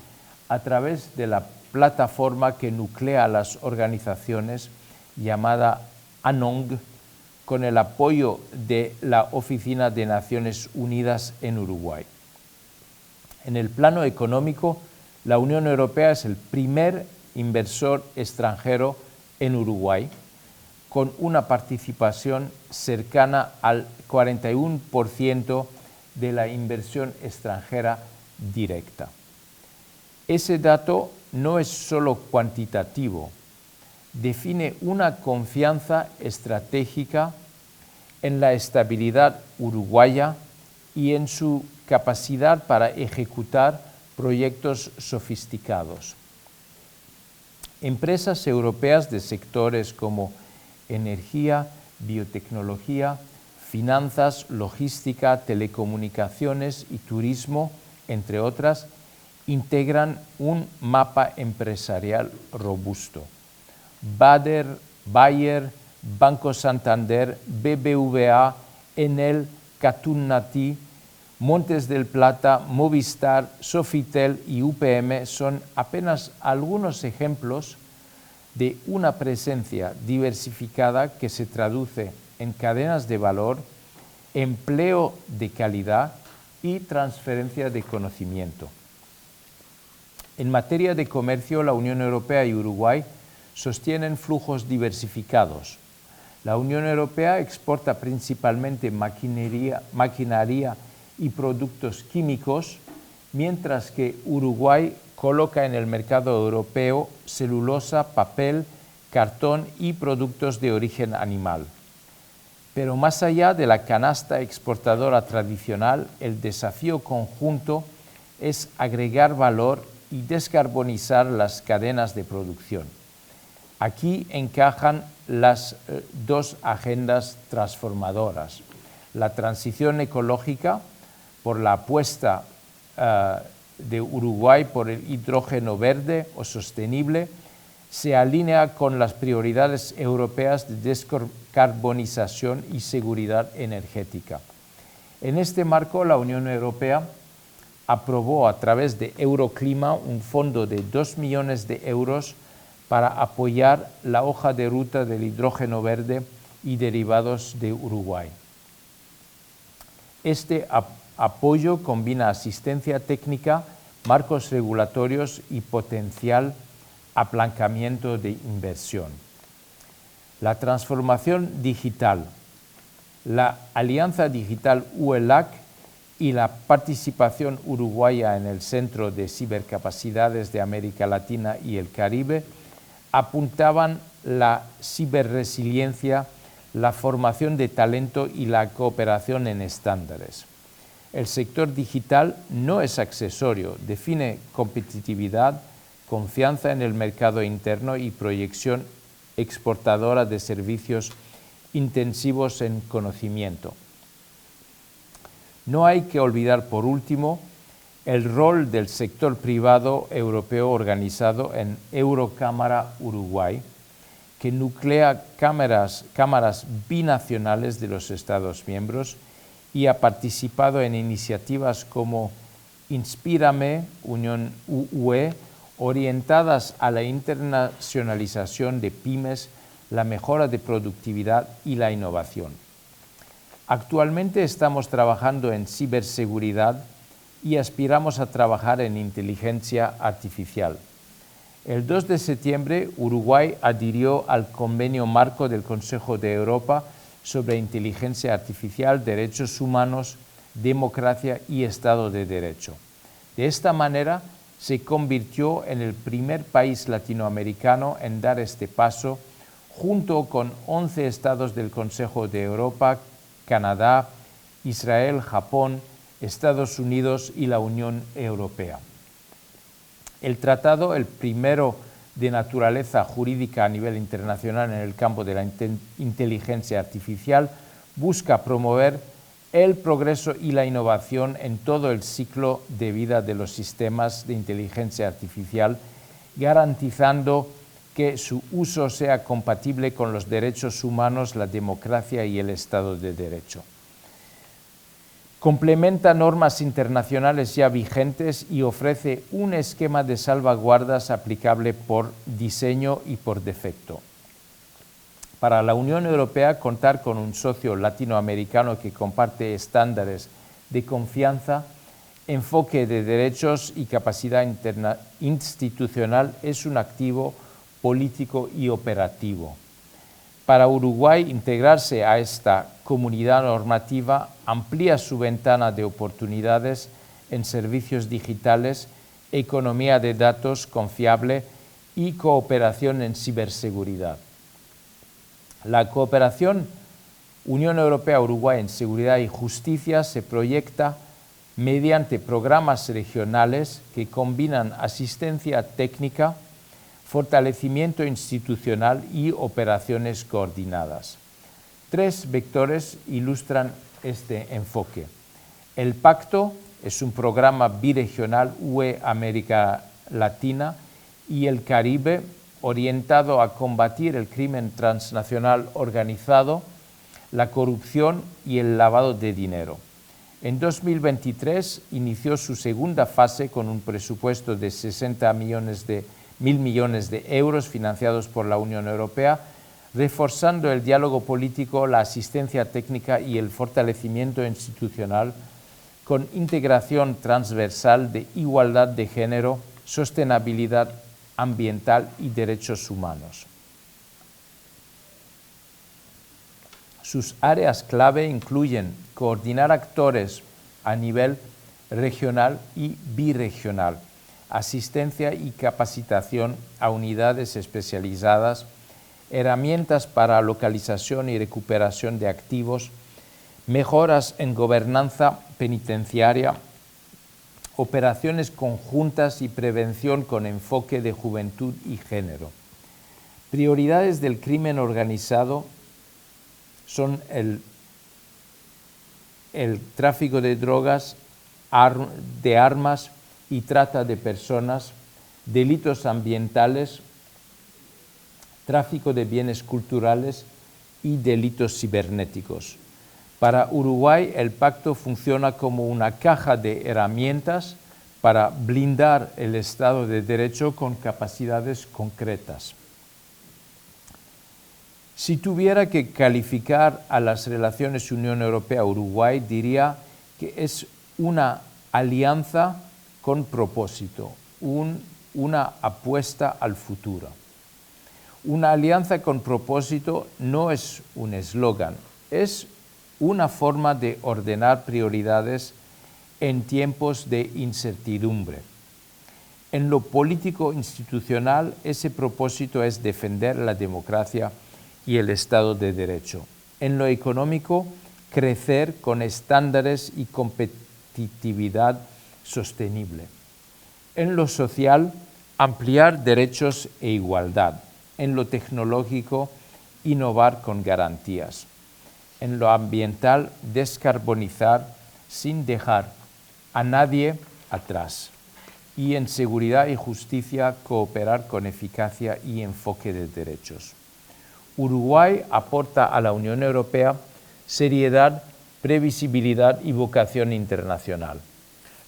a través de la plataforma que nuclea a las organizaciones llamada ANONG, con el apoyo de la Oficina de Naciones Unidas en Uruguay. En el plano económico, la Unión Europea es el primer inversor extranjero en Uruguay, con una participación cercana al 41% de la inversión extranjera directa. Ese dato no es solo cuantitativo, define una confianza estratégica en la estabilidad uruguaya y en su capacidad para ejecutar proyectos sofisticados. Empresas europeas de sectores como energía, biotecnología, finanzas, logística, telecomunicaciones y turismo, entre otras, integran un mapa empresarial robusto. Bayer, Banco Santander, BBVA, Enel, Catunnati, Montes del Plata, Movistar, Sofitel y UPM son apenas algunos ejemplos de una presencia diversificada que se traduce en cadenas de valor, empleo de calidad y transferencia de conocimiento. En materia de comercio, la Unión Europea y Uruguay sostienen flujos diversificados. La Unión Europea exporta principalmente maquinaria y productos químicos, mientras que Uruguay coloca en el mercado europeo celulosa, papel, cartón y productos de origen animal. Pero más allá de la canasta exportadora tradicional, el desafío conjunto es agregar valor y descarbonizar las cadenas de producción. Aquí encajan las dos agendas transformadoras: la transición ecológica por la apuesta de Uruguay por el hidrógeno verde o sostenible, se alinea con las prioridades europeas de descarbonización y seguridad energética. En este marco, la Unión Europea aprobó a través de Euroclima un fondo de 2 millones de euros para apoyar la hoja de ruta del hidrógeno verde y derivados de Uruguay. Este apoyo combina asistencia técnica, marcos regulatorios y potencial apalancamiento de inversión. La transformación digital, la Alianza Digital UELAC y la participación uruguaya en el Centro de Cibercapacidades de América Latina y el Caribe apuntaban la ciberresiliencia, la formación de talento y la cooperación en estándares. El sector digital no es accesorio, define competitividad, confianza en el mercado interno y proyección exportadora de servicios intensivos en conocimiento. No hay que olvidar, por último, el rol del sector privado europeo organizado en Eurocámara Uruguay, que nuclea cámaras binacionales de los Estados miembros y ha participado en iniciativas como Inspírame, Unión UE, orientadas a la internacionalización de pymes, la mejora de productividad y la innovación. Actualmente estamos trabajando en ciberseguridad y aspiramos a trabajar en inteligencia artificial. El 2 de septiembre, Uruguay adhirió al Convenio Marco del Consejo de Europa sobre inteligencia artificial, derechos humanos, democracia y Estado de Derecho. De esta manera, se convirtió en el primer país latinoamericano en dar este paso, junto con 11 estados del Consejo de Europa, Canadá, Israel, Japón, Estados Unidos y la Unión Europea. El tratado, el primero de naturaleza jurídica a nivel internacional en el campo de la inteligencia artificial, busca promover el progreso y la innovación en todo el ciclo de vida de los sistemas de inteligencia artificial, garantizando que su uso sea compatible con los derechos humanos, la democracia y el Estado de Derecho. Complementa normas internacionales ya vigentes y ofrece un esquema de salvaguardas aplicable por diseño y por defecto. Para la Unión Europea, contar con un socio latinoamericano que comparte estándares de confianza, enfoque de derechos y capacidad institucional es un activo político y operativo. Para Uruguay, integrarse a esta comunidad normativa amplía su ventana de oportunidades en servicios digitales, economía de datos confiable y cooperación en ciberseguridad. La cooperación Unión Europea-Uruguay en seguridad y justicia se proyecta mediante programas regionales que combinan asistencia técnica, fortalecimiento institucional y operaciones coordinadas. 3 vectores ilustran este enfoque. El Pacto es un programa biregional UE-América Latina y el Caribe orientado a combatir el crimen transnacional organizado, la corrupción y el lavado de dinero. En 2023 inició su segunda fase con un presupuesto de 60 millones de euros financiados por la Unión Europea, reforzando el diálogo político, la asistencia técnica y el fortalecimiento institucional con integración transversal de igualdad de género, sostenibilidad ambiental y derechos humanos. Sus áreas clave incluyen coordinar actores a nivel regional y birregional, asistencia y capacitación a unidades especializadas, herramientas para localización y recuperación de activos, mejoras en gobernanza penitenciaria, operaciones conjuntas y prevención con enfoque de juventud y género. Prioridades del crimen organizado son el tráfico de drogas, de armas y trata de personas, delitos ambientales, tráfico de bienes culturales y delitos cibernéticos. Para Uruguay, el pacto funciona como una caja de herramientas para blindar el Estado de Derecho con capacidades concretas. Si tuviera que calificar a las relaciones Unión Europea-Uruguay, diría que es una alianza con propósito, una apuesta al futuro. Una alianza con propósito no es un eslogan, es una forma de ordenar prioridades en tiempos de incertidumbre. En lo político institucional, ese propósito es defender la democracia y el Estado de Derecho. En lo económico, crecer con estándares y competitividad sostenible. En lo social, ampliar derechos e igualdad. En lo tecnológico, innovar con garantías. En lo ambiental, descarbonizar sin dejar a nadie atrás. Y en seguridad y justicia, cooperar con eficacia y enfoque de derechos. Uruguay aporta a la Unión Europea seriedad, previsibilidad y vocación internacional.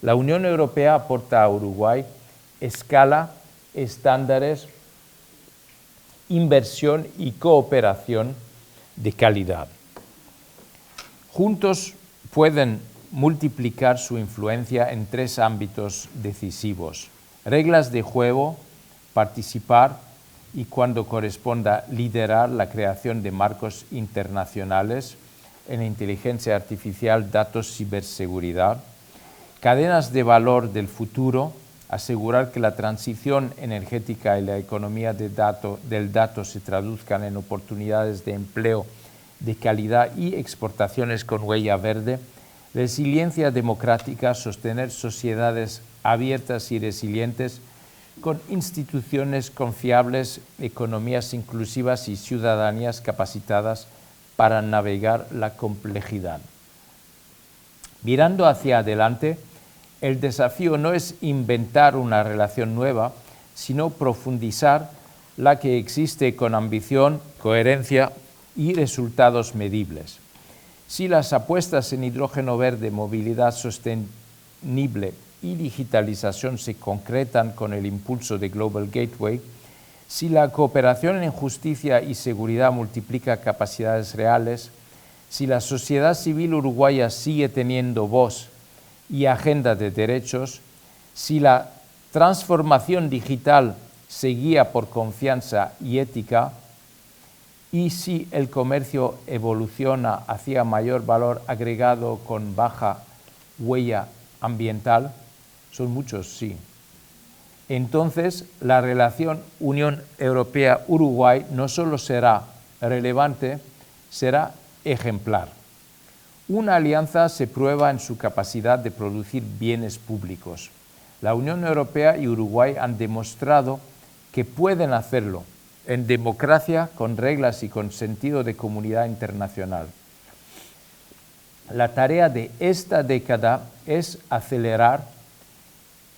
La Unión Europea aporta a Uruguay escala, estándares, inversión y cooperación de calidad. Juntos pueden multiplicar su influencia en 3 ámbitos decisivos: reglas de juego, participar y, cuando corresponda, liderar la creación de marcos internacionales en inteligencia artificial, datos, ciberseguridad, cadenas de valor del futuro, asegurar que la transición energética y la economía del dato se traduzcan en oportunidades de empleo de calidad y exportaciones con huella verde, resiliencia democrática, sostener sociedades abiertas y resilientes con instituciones confiables, economías inclusivas y ciudadanías capacitadas para navegar la complejidad. Mirando hacia adelante, el desafío no es inventar una relación nueva, sino profundizar la que existe con ambición, coherencia y resultados medibles. Si las apuestas en hidrógeno verde, movilidad sostenible y digitalización se concretan con el impulso de Global Gateway, si la cooperación en justicia y seguridad multiplica capacidades reales, si la sociedad civil uruguaya sigue teniendo voz y agenda de derechos, si la transformación digital se guía por confianza y ética, y si el comercio evoluciona hacia mayor valor agregado con baja huella ambiental, son muchos sí. Entonces, la relación Unión Europea-Uruguay no solo será relevante, será ejemplar. Una alianza se prueba en su capacidad de producir bienes públicos. La Unión Europea y Uruguay han demostrado que pueden hacerlo en democracia, con reglas y con sentido de comunidad internacional. La tarea de esta década es acelerar,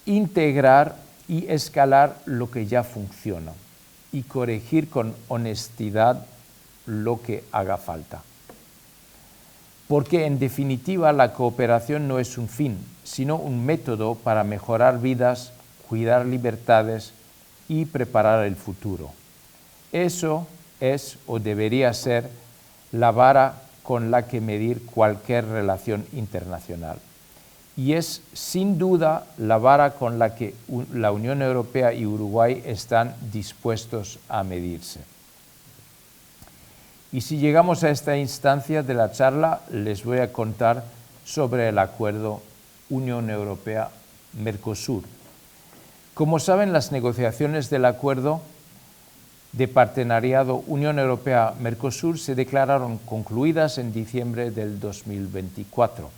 integrar y escalar lo que ya funciona y corregir con honestidad lo que haga falta. Porque en definitiva la cooperación no es un fin, sino un método para mejorar vidas, cuidar libertades y preparar el futuro. Eso es o debería ser la vara con la que medir cualquier relación internacional. Y es sin duda la vara con la que la Unión Europea y Uruguay están dispuestos a medirse. Y si llegamos a esta instancia de la charla, les voy a contar sobre el acuerdo Unión Europea-Mercosur. Como saben, las negociaciones del acuerdo de partenariado Unión Europea-Mercosur se declararon concluidas en diciembre del 2024.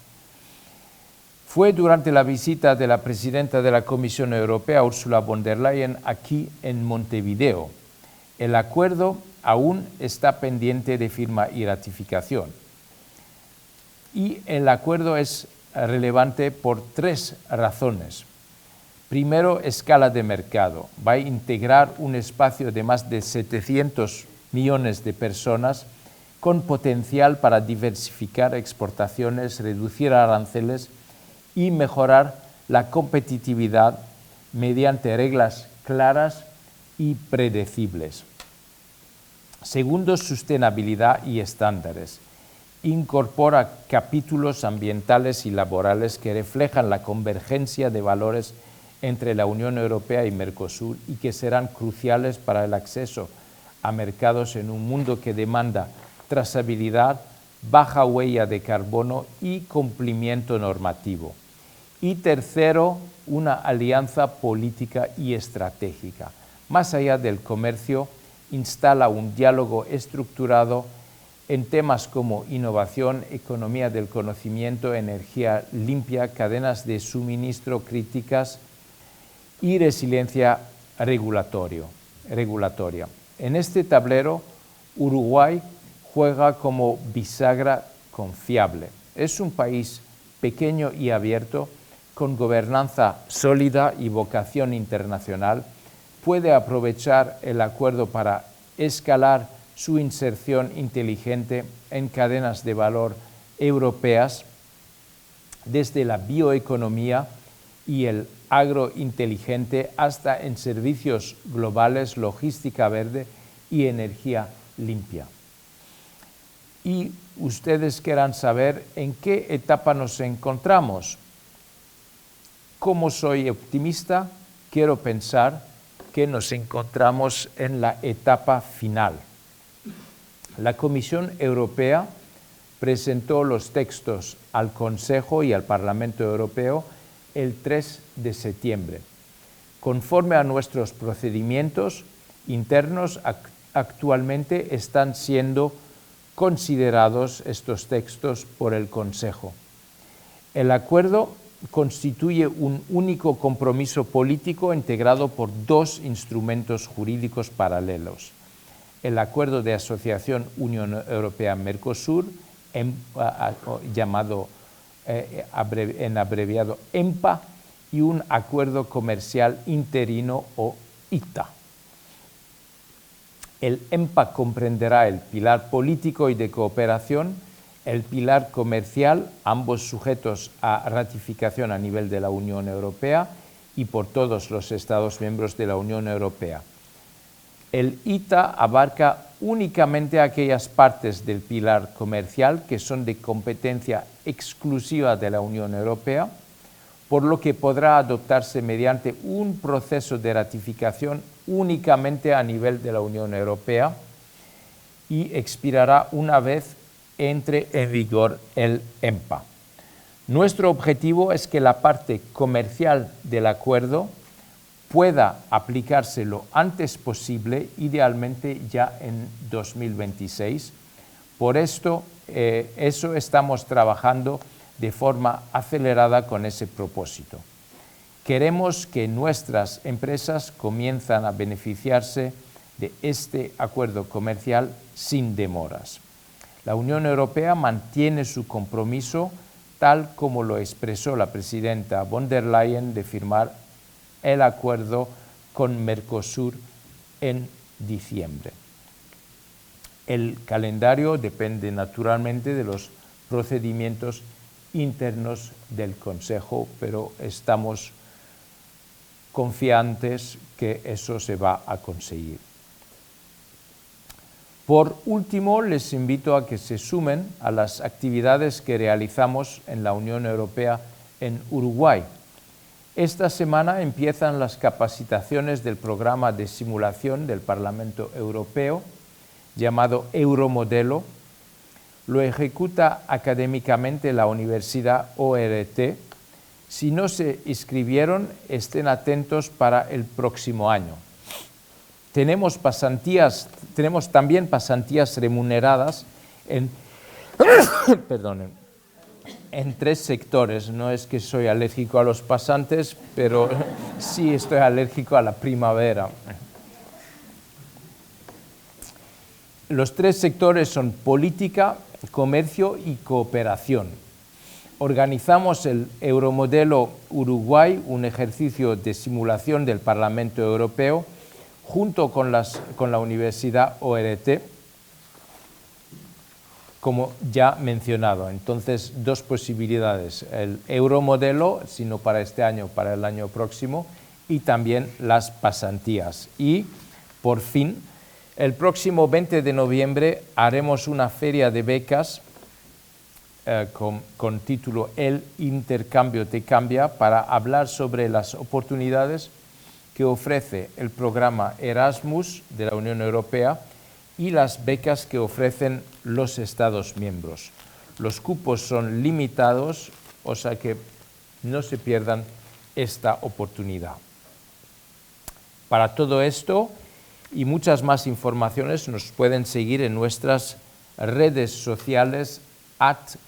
Fue durante la visita de la presidenta de la Comisión Europea, Ursula von der Leyen, aquí en Montevideo. El acuerdo aún está pendiente de firma y ratificación. Y el acuerdo es relevante por tres razones. Primero, escala de mercado. Va a integrar un espacio de más de 700 millones de personas con potencial para diversificar exportaciones, reducir aranceles y mejorar la competitividad mediante reglas claras y predecibles. Segundo, sostenibilidad y estándares. Incorpora capítulos ambientales y laborales que reflejan la convergencia de valores entre la Unión Europea y Mercosur y que serán cruciales para el acceso a mercados en un mundo que demanda trazabilidad, baja huella de carbono y cumplimiento normativo. Y tercero, una alianza política y estratégica. Más allá del comercio, instala un diálogo estructurado en temas como innovación, economía del conocimiento, energía limpia, cadenas de suministro críticas y resiliencia regulatoria. En este tablero, Uruguay juega como bisagra confiable. Es un país pequeño y abierto, con gobernanza sólida y vocación internacional. Puede aprovechar el acuerdo para escalar su inserción inteligente en cadenas de valor europeas, desde la bioeconomía y el agrointeligente hasta en servicios globales, logística verde y energía limpia. Y ustedes querrán saber en qué etapa nos encontramos. Como soy optimista, quiero pensar que nos encontramos en la etapa final. La Comisión Europea presentó los textos al Consejo y al Parlamento Europeo el 3 de septiembre. Conforme a nuestros procedimientos internos, actualmente están siendo considerados estos textos por el Consejo. El acuerdo constituye un único compromiso político integrado por dos instrumentos jurídicos paralelos: el Acuerdo de Asociación Unión Europea-Mercosur, llamado en abreviado EMPA, y un acuerdo comercial interino o ITA. El EMPA comprenderá el pilar político y de cooperación, el pilar comercial, ambos sujetos a ratificación a nivel de la Unión Europea y por todos los Estados miembros de la Unión Europea. El ITA abarca únicamente aquellas partes del pilar comercial que son de competencia exclusiva de la Unión Europea, por lo que podrá adoptarse mediante un proceso de ratificación únicamente a nivel de la Unión Europea y expirará una vez entre en vigor el EMPA. Nuestro objetivo es que la parte comercial del acuerdo pueda aplicarse lo antes posible, idealmente ya en 2026. Por esto, estamos trabajando de forma acelerada con ese propósito. Queremos que nuestras empresas comiencen a beneficiarse de este acuerdo comercial sin demoras. La Unión Europea mantiene su compromiso, tal como lo expresó la presidenta von der Leyen, de firmar el acuerdo con Mercosur en diciembre. El calendario depende naturalmente de los procedimientos internos del Consejo, pero estamos confiantes que eso se va a conseguir. Por último, les invito a que se sumen a las actividades que realizamos en la Unión Europea en Uruguay. Esta semana empiezan las capacitaciones del programa de simulación del Parlamento Europeo, llamado Euromodelo. Lo ejecuta académicamente la Universidad ORT. Si no se inscribieron, estén atentos para el próximo año. Tenemos también pasantías remuneradas en tres sectores. No es que soy alérgico a los pasantes, pero sí estoy alérgico a la primavera. Los tres sectores son política, comercio y cooperación. Organizamos el Euromodelo Uruguay, un ejercicio de simulación del Parlamento Europeo, junto con la Universidad ORT, como ya mencionado. Entonces, dos posibilidades: el Euromodelo, si no para este año, para el año próximo, y también las pasantías. Y, por fin, el próximo 20 de noviembre haremos una feria de becas con título El intercambio te cambia, para hablar sobre las oportunidades que ofrece el programa Erasmus de la Unión Europea y las becas que ofrecen los Estados miembros. Los cupos son limitados, o sea que no se pierdan esta oportunidad. Para todo esto y muchas más informaciones nos pueden seguir en nuestras redes sociales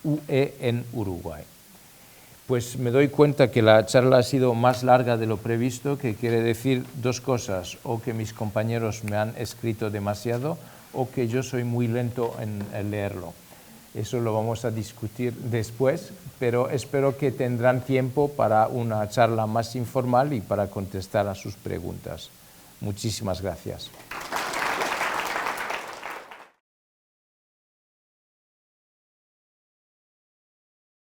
@UE en Uruguay. Pues me doy cuenta que la charla ha sido más larga de lo previsto, que quiere decir dos cosas: o que mis compañeros me han escrito demasiado, o que yo soy muy lento en leerlo. Eso lo vamos a discutir después, pero espero que tendrán tiempo para una charla más informal y para contestar a sus preguntas. Muchísimas gracias.